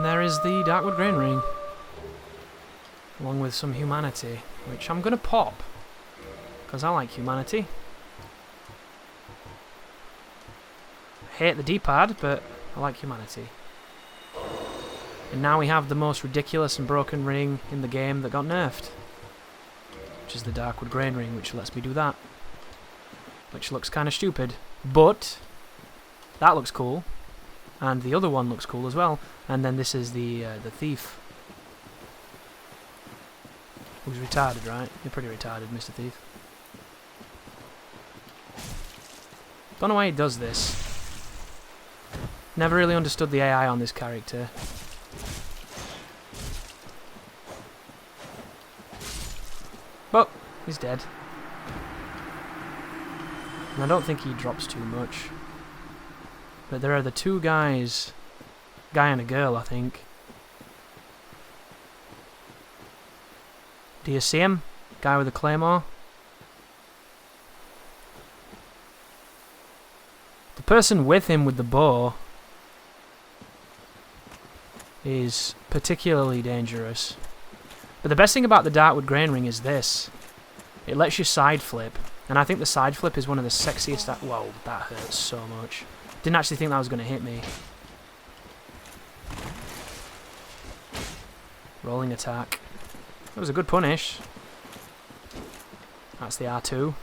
And there is the Darkwood Grain Ring. Along with some humanity, which I'm going to pop. Because I like humanity. I hate the D-pad, but I like humanity. And now we have the most ridiculous and broken ring in the game that got nerfed. Which is the Darkwood Grain Ring, which lets me do that. Which looks kind of stupid. But that looks cool. And the other one looks cool as well. And then this is the thief. Who's retarded, right? You're pretty retarded, Mr. Thief. Don't know why he does this. Never really understood the AI on this character. But he's dead. And I don't think he drops too much. But there are the two guys. Guy and a girl, I think. Do you see him? Guy with a claymore? The person with him with the bow is particularly dangerous. But the best thing about the Darkwood Grain Ring is this. It lets you side flip. And I think the side flip is one of the sexiest... Whoa, that hurts so much. Didn't actually think that was going to hit me. Rolling attack. That was a good punish. That's the R2.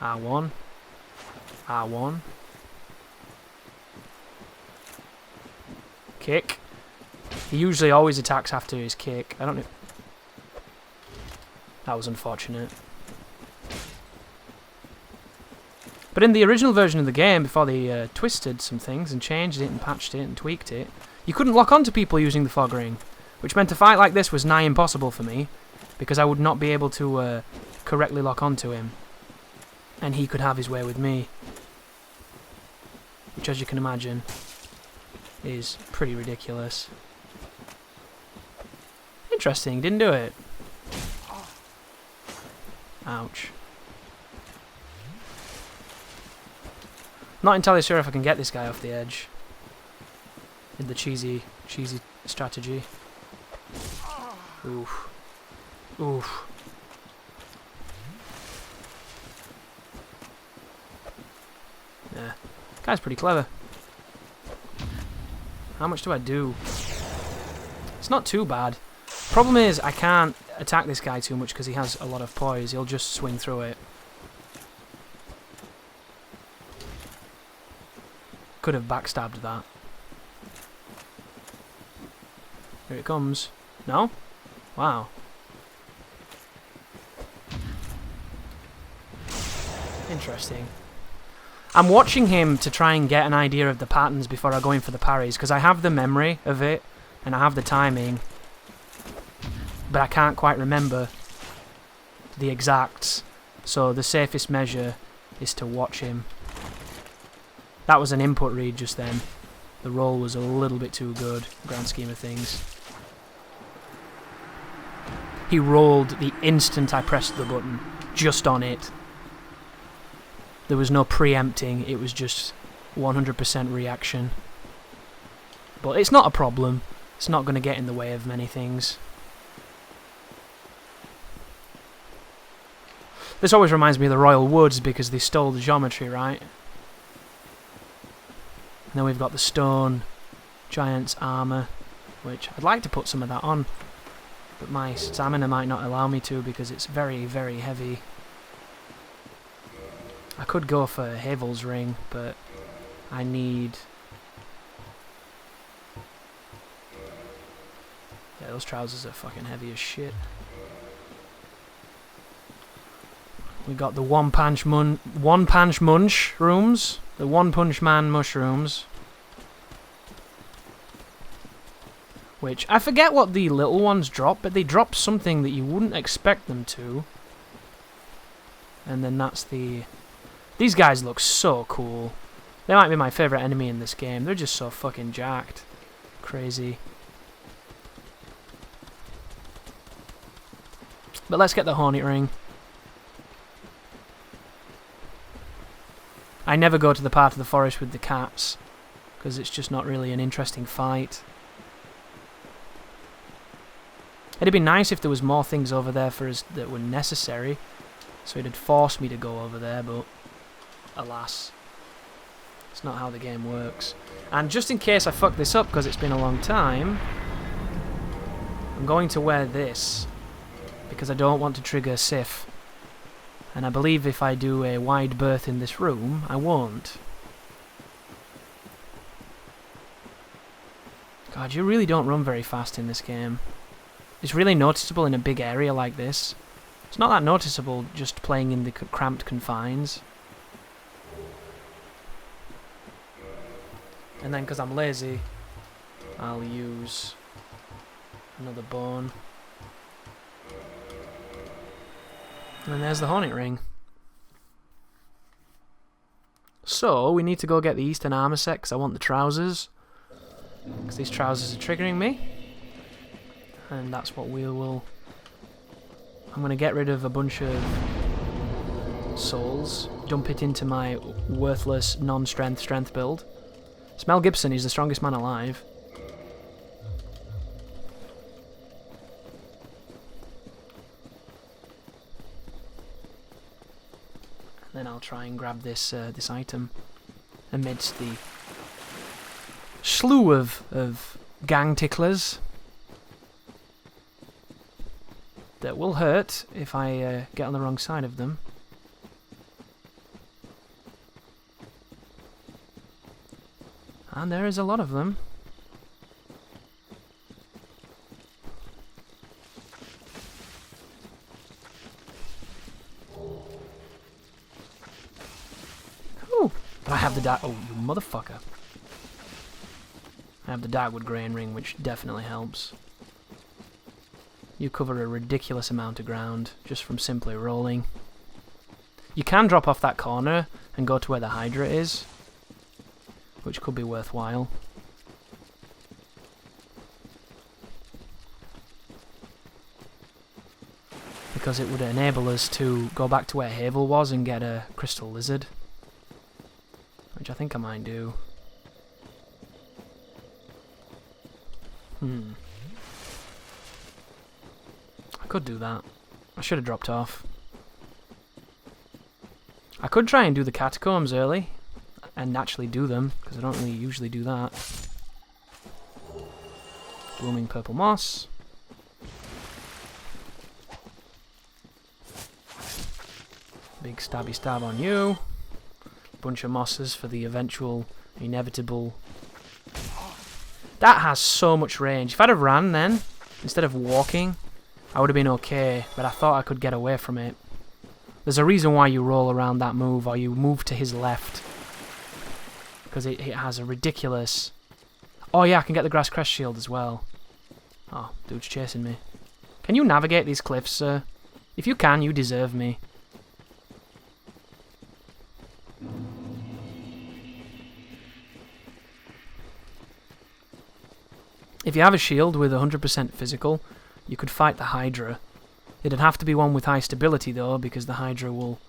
R1. R1. Kick. He usually always attacks after his kick. I don't know. That was unfortunate. But in the original version of the game, before they twisted some things and changed it and patched it and tweaked it, you couldn't lock onto people using the fog ring, which meant a fight like this was nigh impossible for me, because I would not be able to correctly lock onto him, and he could have his way with me, which, as you can imagine, is pretty ridiculous. Interesting, didn't do it. Ouch. Not entirely sure if I can get this guy off the edge. In the cheesy strategy. Oof. Oof. Yeah. Guy's pretty clever. How much do I do? It's not too bad. Problem is, I can't attack this guy too much because he has a lot of poise. He'll just swing through it. Could have backstabbed that. Here it comes. No? Wow. Interesting. I'm watching him to try and get an idea of the patterns before I go in for the parries, because I have the memory of it, and I have the timing, but I can't quite remember the exacts, so the safest measure is to watch him. That was an input read just then. The roll was a little bit too good, grand scheme of things. He rolled the instant I pressed the button, just on it. There was no preempting, it was just 100% reaction. But it's not a problem. It's not going to get in the way of many things. This always reminds me of the Royal Woods because they stole the geometry, right? And then we've got the stone giant's armour, which I'd like to put some of that on, but my stamina might not allow me to because it's very, very heavy. I could go for Havel's ring, but I need... Yeah, those trousers are fucking heavy as shit. We got the One Punch Man mushrooms. The One Punch Man mushrooms. Which, I forget what the little ones drop, but they drop something that you wouldn't expect them to. And then that's the... These guys look so cool. They might be my favourite enemy in this game. They're just so fucking jacked. Crazy. But let's get the Hornet Ring. I never go to the part of the forest with the cats, because it's just not really an interesting fight. It'd be nice if there was more things over there for us that were necessary, so it'd force me to go over there, but alas, it's not how the game works. And just in case I fuck this up, because it's been a long time, I'm going to wear this, because I don't want to trigger Sif. And I believe if I do a wide berth in this room, I won't. God, you really don't run very fast in this game. It's really noticeable in a big area like this. It's not that noticeable just playing in the cramped confines. And then because I'm lazy, I'll use another bone. And there's the Hornet Ring. So, we need to go get the Eastern Armor set because I want the trousers. Because these trousers are triggering me. And that's what we will... I'm going to get rid of a bunch of souls. Dump it into my worthless non-strength strength build. Mel Gibson is the strongest man alive. Then I'll try and grab this this item amidst the slew of gang ticklers that will hurt if I get on the wrong side of them. And there is a lot of them. But I have the dark... Oh, you motherfucker. I have the Darkwood Grain Ring, which definitely helps. You cover a ridiculous amount of ground just from simply rolling. You can drop off that corner and go to where the Hydra is, which could be worthwhile. Because it would enable us to go back to where Havel was and get a Crystal Lizard. Which I think I might do. I could do that. I should have dropped off. I could try and do the catacombs early and actually do them, because I don't really usually do that. Blooming purple moss. Big stabby stab on you. Bunch of mosses for the eventual inevitable. That has so much range. If I'd have ran then, instead of walking, I would have been okay, but I thought I could get away from it. There's a reason why you roll around that move, or you move to his left. Because it has a ridiculous... Oh yeah, I can get the Grass Crest Shield as well. Oh, dude's chasing me. Can you navigate these cliffs, sir? If you can, you deserve me. If you have a shield with 100% physical, you could fight the Hydra. It'd have to be one with high stability though, because the Hydra will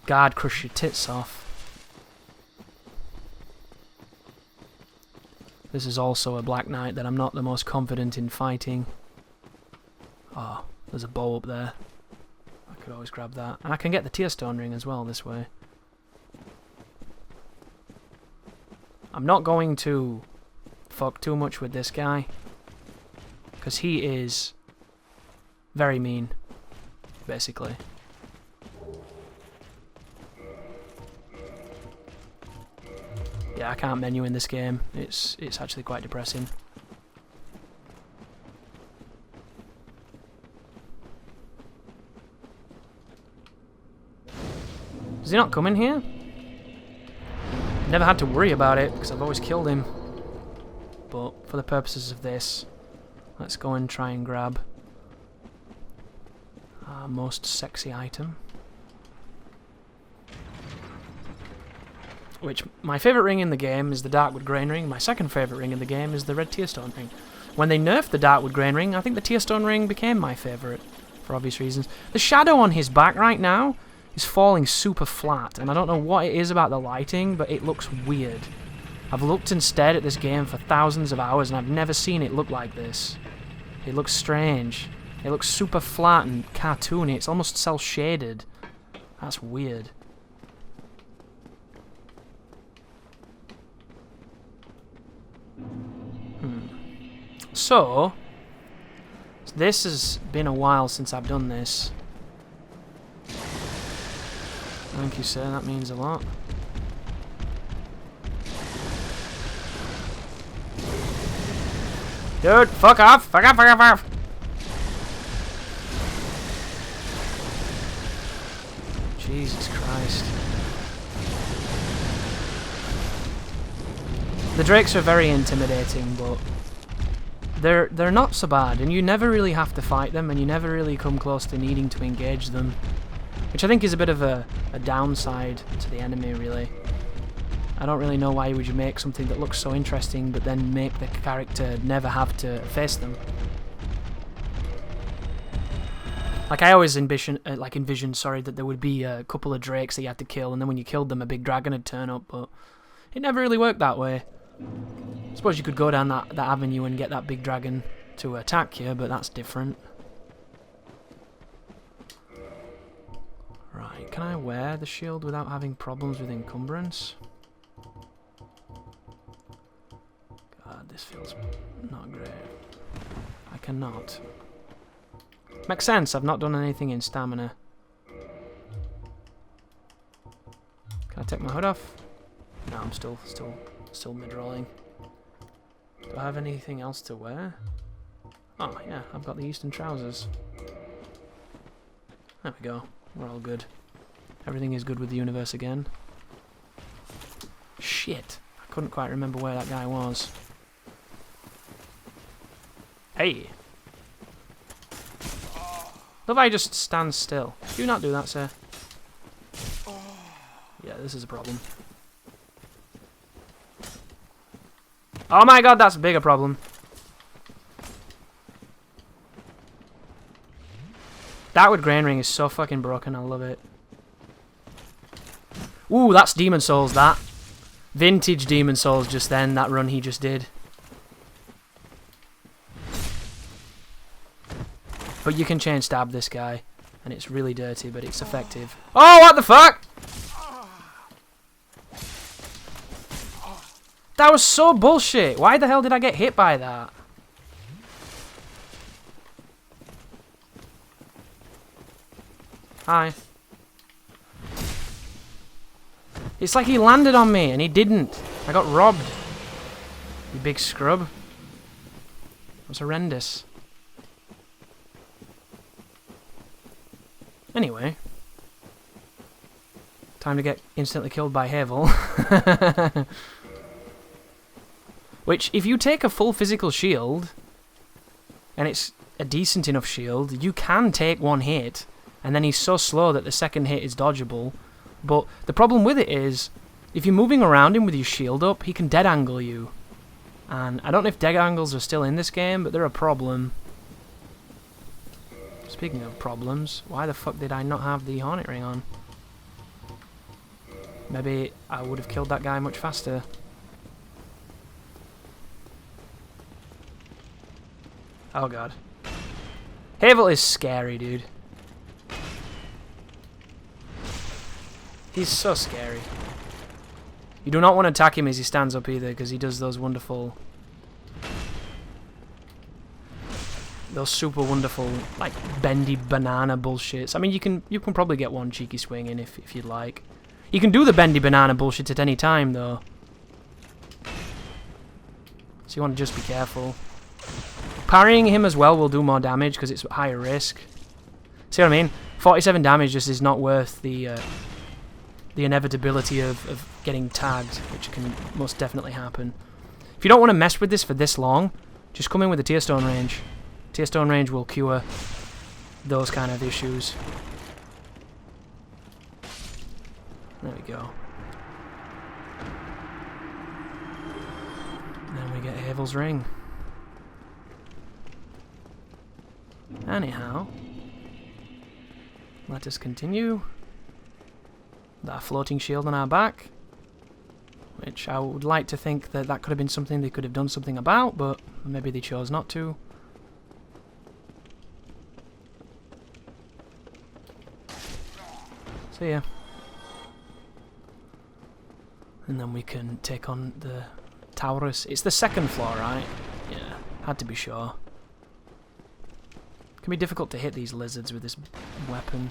guard crush your tits off. This is also a Black Knight that I'm not the most confident in fighting. Oh, there's a bow up there. I could always grab that. And I can get the Tearstone Ring as well this way. I'm not going to fuck too much with this guy, because he is very mean, basically. Yeah, I can't menu in this game. It's actually quite depressing. Is he not coming here? Never had to worry about it, because I've always killed him. But for the purposes of this, let's go and try and grab our most sexy item. Which, my favourite ring in the game is the Darkwood Grain Ring. My second favourite ring in the game is the Red Tearstone Ring. When they nerfed the Darkwood Grain Ring, I think the Tearstone Ring became my favourite, for obvious reasons. The shadow on his back right now is falling super flat, and I don't know what it is about the lighting, but it looks weird. I've looked and stared at this game for thousands of hours and I've never seen it look like this. It looks strange. It looks super flat and cartoony. It's almost cel-shaded. That's weird. So, this has been a while since I've done this. Thank you, sir. That means a lot. Dude, fuck off! Fuck off, fuck off, fuck off! Jesus Christ. The drakes are very intimidating, but they're not so bad, and you never really have to fight them, and you never really come close to needing to engage them. Which I think is a bit of a downside to the enemy, really. I don't really know why would you make something that looks so interesting but then make the character never have to face them. Like I always envision that there would be a couple of drakes that you had to kill and then when you killed them a big dragon would turn up, but it never really worked that way. I suppose you could go down that avenue and get that big dragon to attack you, but that's different. Right, can I wear the shield without having problems with encumbrance? God, this feels not great. I cannot. Makes sense, I've not done anything in stamina. Can I take my hood off? No, I'm still mid-rolling. Do I have anything else to wear? Oh, yeah, I've got the Eastern trousers. There we go. We're all good. Everything is good with the universe again. Shit. I couldn't quite remember where that guy was. Hey! Love how he just stands still. Do not do that, sir. Yeah, this is a problem. Oh my god, that's a bigger problem. That with Grain Ring is so fucking broken, I love it. Ooh, that's Demon Souls, that. Vintage Demon Souls just then, that run he just did. But you can chain stab this guy, and it's really dirty, but it's effective. Oh, what the fuck? That was so bullshit. Why the hell did I get hit by that? Hi. It's like he landed on me and he didn't. I got robbed. You big scrub. That was horrendous. Anyway. Time to get instantly killed by Havel. Which, if you take a full physical shield, and it's a decent enough shield, you can take one hit, and then he's so slow that the second hit is dodgeable. But the problem with it is, if you're moving around him with your shield up, he can dead angle you. And I don't know if dead angles are still in this game, but they're a problem. Speaking of problems, why the fuck did I not have the Hornet Ring on? Maybe I would have killed that guy much faster. Oh god. Havel is scary, dude. He's so scary. You do not want to attack him as he stands up either, because he does those wonderful... those super wonderful, like, bendy banana bullshits. I mean, you can probably get one cheeky swing in if you'd like. You can do the bendy banana bullshit at any time, though. So you want to just be careful. Parrying him as well will do more damage because it's higher risk. See what I mean? 47 damage just is not worth the inevitability of getting tagged, which can most definitely happen. If you don't want to mess with this for this long, just come in with the Tear Stone range. Tear Stone range will cure those kind of issues. There we go. Then we get Havel's Ring. Anyhow, let us continue. That floating shield on our back. which I would like to think that that could have been something they could have done something about, but maybe they chose not to. See ya. And then we can take on the Taurus. It's the second floor, right? Yeah, had to be sure. It can be difficult to hit these lizards with this weapon.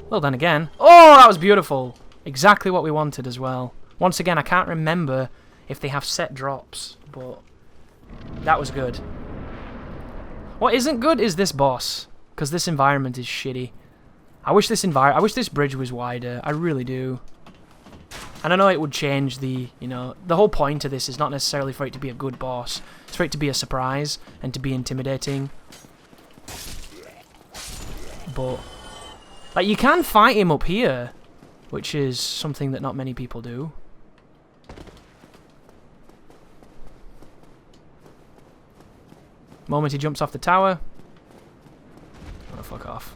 Well, then again... Oh, that was beautiful! Exactly what we wanted as well. Once again, I can't remember if they have set drops, but that was good. What isn't good is this boss, because this environment is shitty. I wish this bridge was wider. I really do. And I know it would change the, you know, the whole point of this is not necessarily for it to be a good boss. It's for it to be a surprise and to be intimidating. But, like, you can fight him up here, which is something that not many people do. Moment he jumps off the tower. Oh, fuck off.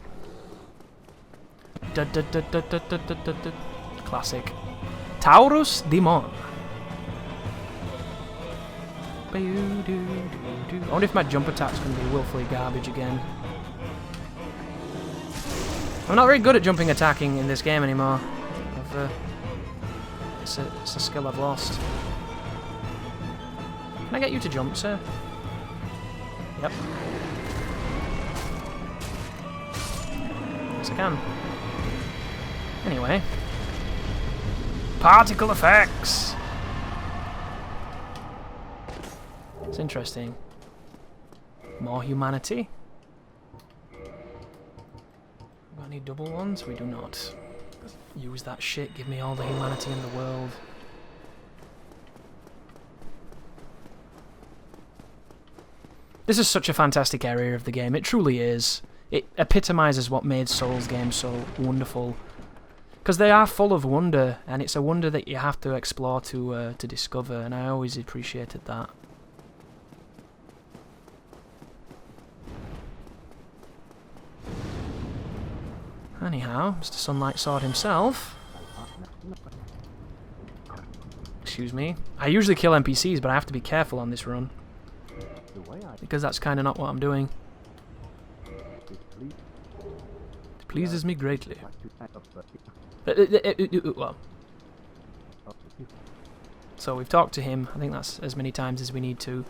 Classic. Taurus Demon. I wonder if my jump attack's going to be willfully garbage again. I'm not very good at jumping attacking in this game anymore. It's a skill I've lost. Can I get you to jump, sir? Yep. Yes, I can. Anyway. Particle effects! It's interesting. More humanity. Got any double ones? We do not. Use that shit, give me all the humanity in the world. This is such a fantastic area of the game, it truly is. It epitomizes what made Souls games so wonderful. Because they are full of wonder, and it's a wonder that you have to explore to discover, and I always appreciated that. Anyhow, Mr. Sunlight Sword himself. Excuse me. I usually kill NPCs, but I have to be careful on this run. Because that's kind of not what I'm doing. It pleases me greatly. Well. So we've talked to him. I think that's as many times as we need to.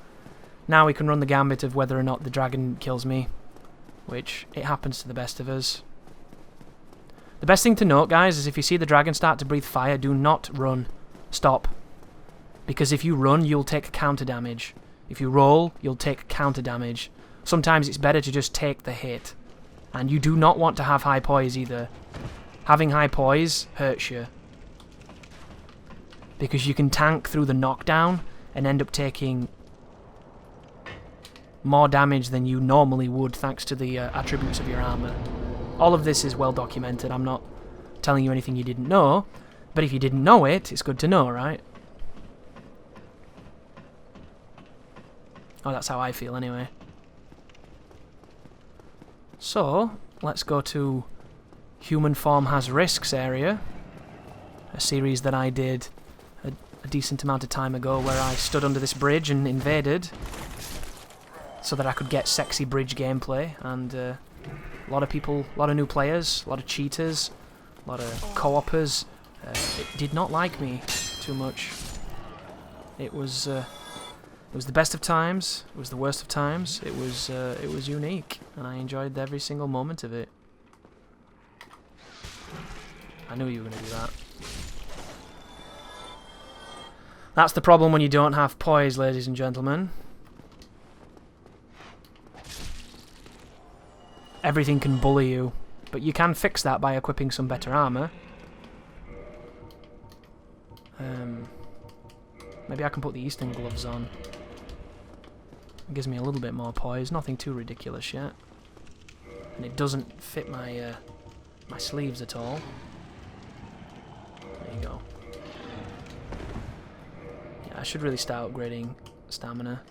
Now we can run the gambit of whether or not the dragon kills me. Which, it happens to the best of us. The best thing to note, guys, is if you see the dragon start to breathe fire, do not run. Stop. Because if you run, you'll take counter damage. If you roll, you'll take counter damage. Sometimes it's better to just take the hit. And you do not want to have high poise either. Having high poise hurts you. Because you can tank through the knockdown and end up taking more damage than you normally would thanks to the attributes of your armor. All of this is well documented. I'm not telling you anything you didn't know. But if you didn't know it, it's good to know, right? Oh, that's how I feel anyway. So, let's go to Human Form Has Risks area. A series that I did a decent amount of time ago where I stood under this bridge and invaded so that I could get sexy bridge gameplay. And a lot of people, a lot of new players, a lot of cheaters, a lot of co-opers did not like me too much. It was the best of times. It was the worst of times. It was unique, and I enjoyed every single moment of it. I knew you were going to do that. That's the problem when you don't have poise, ladies and gentlemen. Everything can bully you, but you can fix that by equipping some better armor. Maybe I can put the Eastern gloves on. It gives me a little bit more poise, nothing too ridiculous yet. And it doesn't fit my my sleeves at all. There you go. Yeah, I should really start upgrading stamina.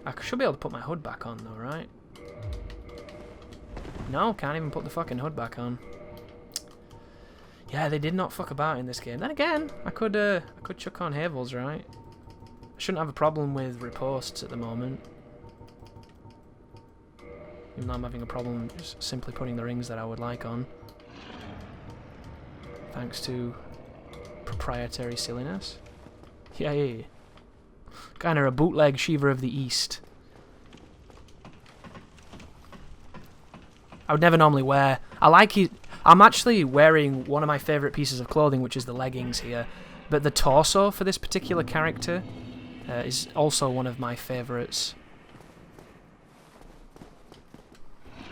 I should be able to put my hood back on though, right? No, can't even put the fucking hood back on. Yeah, they did not fuck about in this game. Then again, I could chuck on Havels, right? I shouldn't have a problem with riposts at the moment. Even though I'm having a problem just simply putting the rings that I would like on. Thanks to proprietary silliness. Yay. Kinda a bootleg Shiva of the East. I would never normally wear... I'm actually wearing one of my favourite pieces of clothing, which is the leggings here. But the torso for this particular character is also one of my favourites.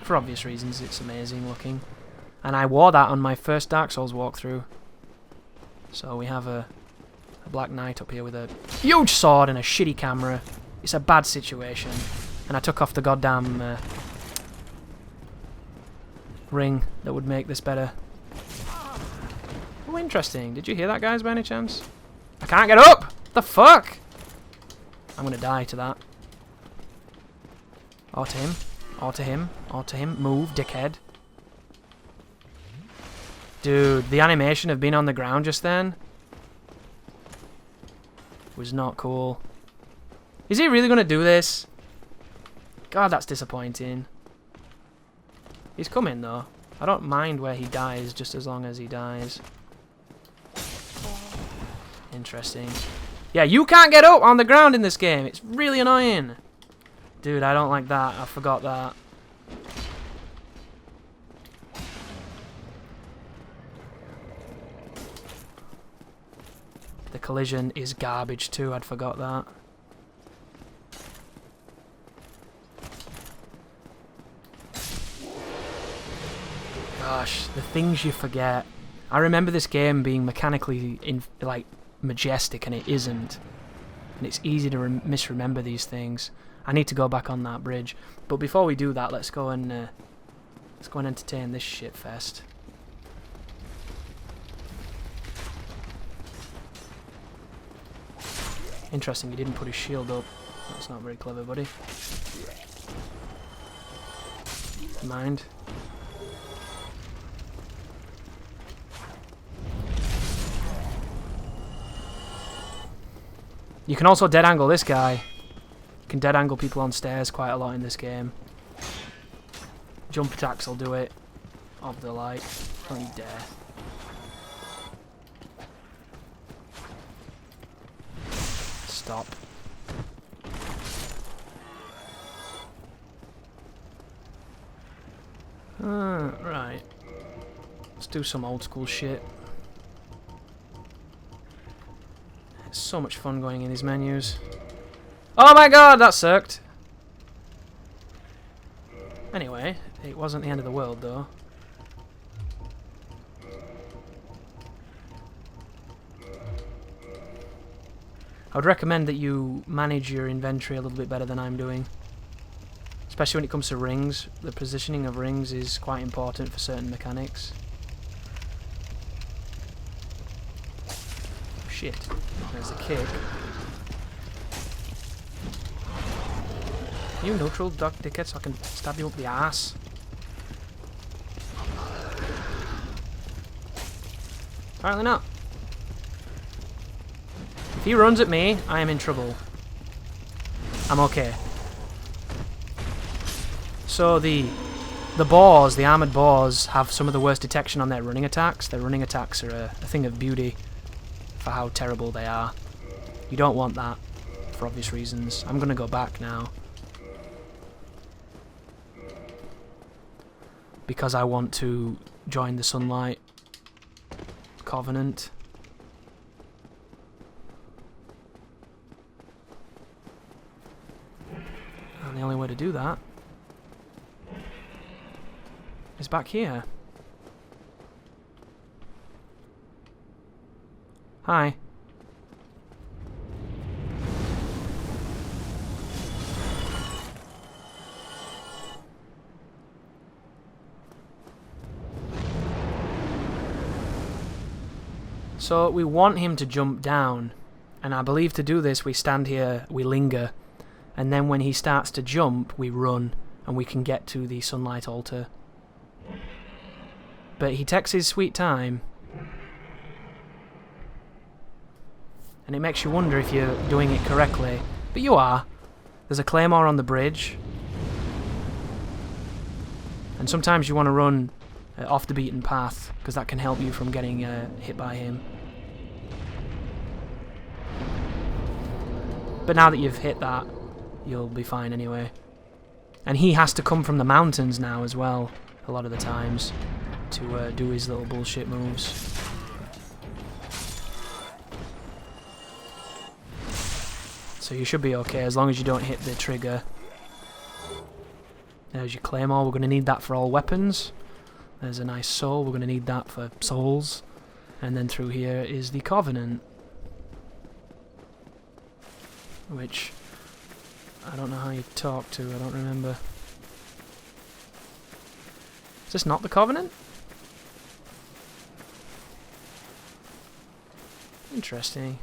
For obvious reasons, it's amazing looking. And I wore that on my first Dark Souls walkthrough. So we have a Black Knight up here with a huge sword and a shitty camera. It's a bad situation. And I took off the goddamn ring that would make this better. Oh, interesting. Did you hear that, guys, by any chance? I can't get up! The fuck? I'm gonna die to that. Or to him. Or to him. Or to him. Move, dickhead. Dude, the animation of being on the ground just then was not cool. Is he really gonna do this? God, that's disappointing. He's coming, though. I don't mind where he dies, just as long as he dies. Interesting. Yeah, you can't get up on the ground in this game. It's really annoying. Dude, I don't like that. I forgot that. The collision is garbage, too. I'd forgot that. Gosh, the things you forget. I remember this game being mechanically majestic, and it isn't. And it's easy to misremember these things. I need to go back on that bridge. But before we do that, let's go and entertain this shit fest. Interesting, he didn't put his shield up. That's not very clever, buddy. Mind. You can also dead angle this guy. You can dead angle people on stairs quite a lot in this game. Jump attacks will do it. Of the like. Don't you dare. Stop. Right. Let's do some old school shit. It's so much fun going in these menus. Oh my god, that sucked! Anyway, it wasn't the end of the world though. I would recommend that you manage your inventory a little bit better than I'm doing. Especially when it comes to rings. The positioning of rings is quite important for certain mechanics. Shit. There's a kick. You neutral, duck dickhead, so I can stab you up the ass. Apparently not. If he runs at me, I am in trouble. I'm okay. So the boars, the armoured boars, have some of the worst detection on their running attacks. Their running attacks are a thing of beauty for how terrible they are. You don't want that, for obvious reasons. I'm gonna go back now. Because I want to join the Sunlight Covenant. And the only way to do that is back here. Hi. So we want him to jump down, and I believe to do this we stand here, we linger, and then when he starts to jump we run, and we can get to the Sunlight Altar. But he takes his sweet time, and it makes you wonder if you're doing it correctly. But you are. There's a claymore on the bridge. And sometimes you want to run off the beaten path, because that can help you from getting hit by him. But now that you've hit that, you'll be fine anyway. And he has to come from the mountains now as well, a lot of the times, to do his little bullshit moves. So you should be okay, as long as you don't hit the trigger. There's your claymore, we're going to need that for all weapons. There's a nice soul, we're going to need that for souls. And then through here is the Covenant. Which, I don't know how you talk to, I don't remember. Is this not the Covenant? Interesting.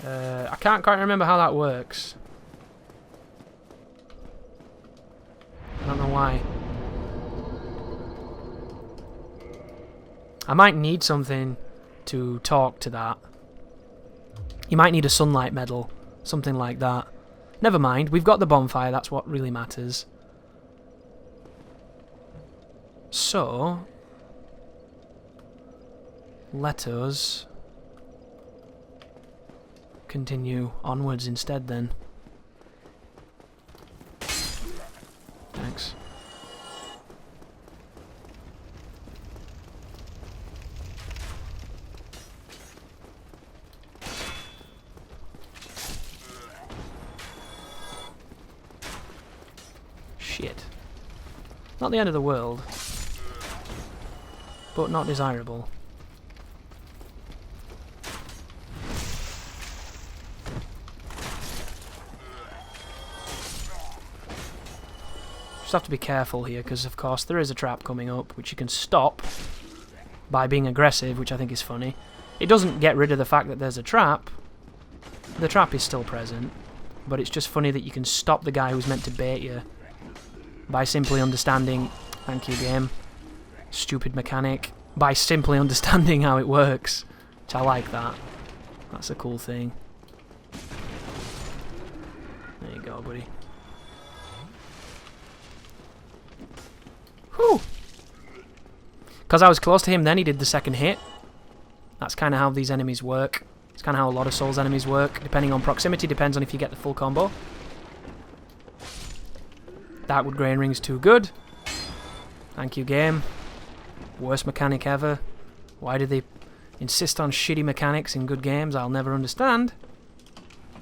I can't quite remember how that works. I don't know why. I might need something to talk to that. You might need a sunlight medal, something like that. Never mind, we've got the bonfire, that's what really matters. So, let us continue onwards instead then. Thanks. Shit. Not the end of the world, but not desirable. Just have to be careful here, because of course there is a trap coming up, which you can stop by being aggressive, which I think is funny. It doesn't get rid of the fact that there's a trap. The trap is still present, but it's just funny that you can stop the guy who's meant to bait you by simply understanding... Thank you, game. Stupid mechanic. By simply understanding how it works. Which I like that. That's a cool thing. There you go, buddy. Whew! Because I was close to him then, he did the second hit. That's kind of how these enemies work. It's kind of how a lot of Souls enemies work. Depending on proximity, depends on if you get the full combo. Darkwood Grain Ring's too good. Thank you, game. Worst mechanic ever. Why do they insist on shitty mechanics in good games? I'll never understand.